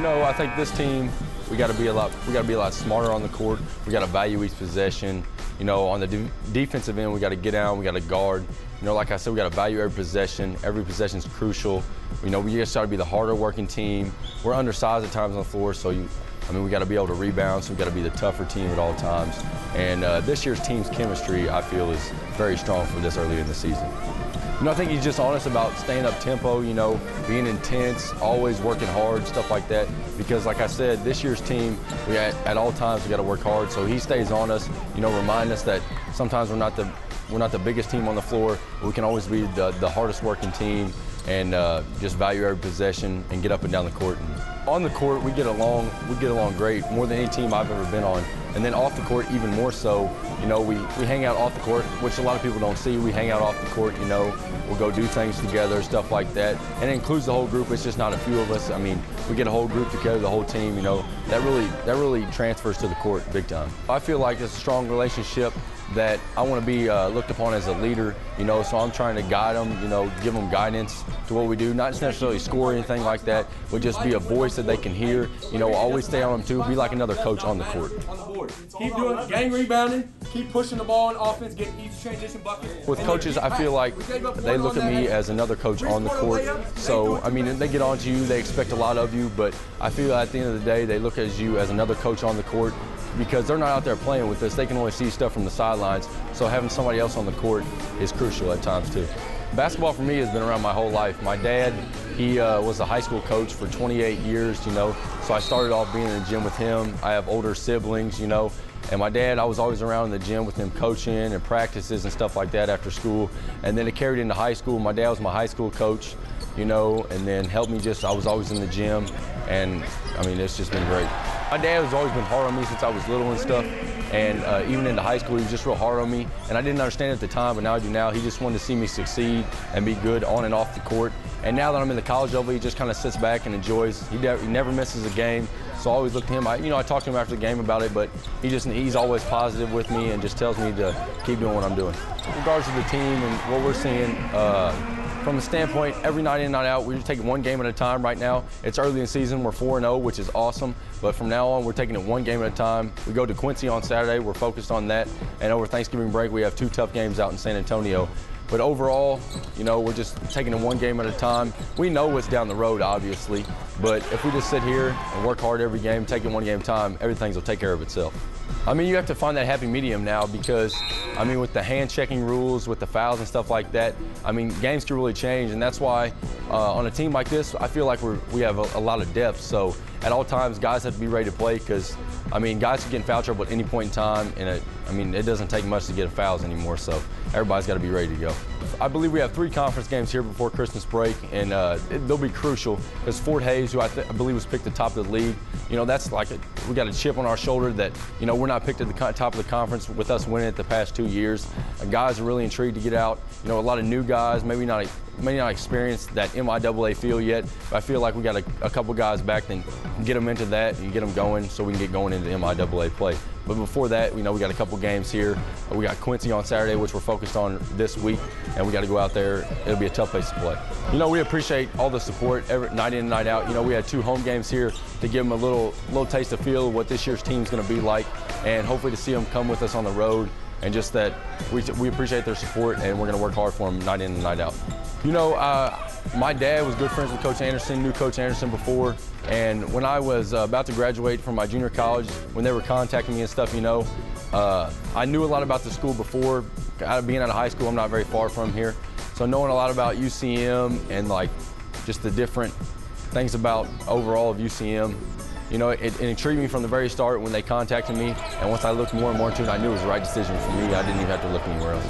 know, I think this team, we got to be a lot smarter on the court. We got to value each possession. You know, on the defensive end, we got to get down, we got to guard. You know, like I said, we got to value every possession. Every possession is crucial. You know, we just got to be the harder working team. We're undersized at times on the floor, so we got to be able to rebound, so we got to be the tougher team at all times. And this year's team's chemistry, I feel, is very strong for this early in the season. You know, I think he's just honest about staying up tempo, you know, being intense, always working hard, stuff like that. Because like I said, this year's team, at all times we got to work hard. So he stays on us, you know, remind us that sometimes we're not the biggest team on the floor, but we can always be the hardest working team and just value every possession and get up and down the court. And on the court, we get along great, more than any team I've ever been on. And then off the court, even more so. You know, we hang out off the court, which a lot of people don't see. We hang out off the court, you know, we'll go do things together, stuff like that. And it includes the whole group, it's just not a few of us. I mean, we get a whole group together, the whole team, you know, that really transfers to the court big time. I feel like it's a strong relationship that I want to be looked upon as a leader, you know, so I'm trying to guide them, you know, give them guidance to what we do, not necessarily score or anything like that, but just be a voice that they can hear, you know, always stay on them too, be like another coach on the court. Keep doing gang rebounding, keep pushing the ball in offense, get easy transition buckets. With coaches, I feel like they look at me as another coach on the court. So, I mean, they get on to you, they expect a lot of you, but I feel at the end of the day, they look at you as another coach on the court because they're not out there playing with us. They can only see stuff from the sidelines. So having somebody else on the court is crucial at times too. Basketball for me has been around my whole life. My dad, he was a high school coach for 28 years, you know, so I started off being in the gym with him. I have older siblings, you know, and my dad, I was always around in the gym with him coaching and practices and stuff like that after school. And then it carried into high school. My dad was my high school coach, you know, and then helped me I was always in the gym, and I mean, it's just been great. My dad has always been hard on me since I was little and stuff, and even into high school, he was just real hard on me, and I didn't understand it at the time, but now I do now. He just wanted to see me succeed and be good on and off the court. And now that I'm in the college level, he just kind of sits back and enjoys. He never misses a game, so I always look to him. I talk to him after the game about it, but he's always positive with me and just tells me to keep doing what I'm doing. In regards to the team and what we're seeing, from a standpoint, every night in, night out, we're just taking one game at a time right now. It's early in the season, we're 4-0, which is awesome. But from now on, we're taking it one game at a time. We go to Quincy on Saturday, we're focused on that. And over Thanksgiving break, we have 2 tough games out in San Antonio. But overall, you know, we're just taking it one game at a time. We know what's down the road, obviously. But if we just sit here and work hard every game, take it one game at a time, everything will take care of itself. I mean, you have to find that happy medium now because, I mean, with the hand-checking rules, with the fouls and stuff like that, I mean, games can really change, and that's why on a team like this, I feel like we have a lot of depth. So at all times, guys have to be ready to play because, I mean, guys can get in foul trouble at any point in time, and it doesn't take much to get fouls anymore, so everybody's got to be ready to go. I believe we have 3 conference games here before Christmas break, and they'll be crucial because Fort Hays, who I believe was picked the top of the league, you know, that's like we got a chip on our shoulder that, you know, we're not picked at the top of the conference with us winning it the past 2 years. Guys are really intrigued to get out. You know, a lot of new guys, maybe not experienced that MIAA feel yet, but I feel like we got a couple guys back that can get them into that and get them going so we can get going into MIAA play. But before that, you know, we got a couple games here. We got Quincy on Saturday, which we're focused on this week, and we got to go out there. It'll be a tough place to play. You know, we appreciate all the support every night in and night out. You know, we had 2 home games here to give them a little taste of feel of what this year's team's going to be like, and hopefully to see them come with us on the road. And just that we appreciate their support, and we're going to work hard for them night in and night out. You know, my dad was good friends with Coach Anderson, knew Coach Anderson before, and when I was about to graduate from my junior college, when they were contacting me and stuff, you know, I knew a lot about the school before. Being out of high school, I'm not very far from here. So knowing a lot about UCM and like just the different things about overall of UCM, you know, it intrigued me from the very start when they contacted me, and once I looked more and more into it, I knew it was the right decision for me. I didn't even have to look anywhere else.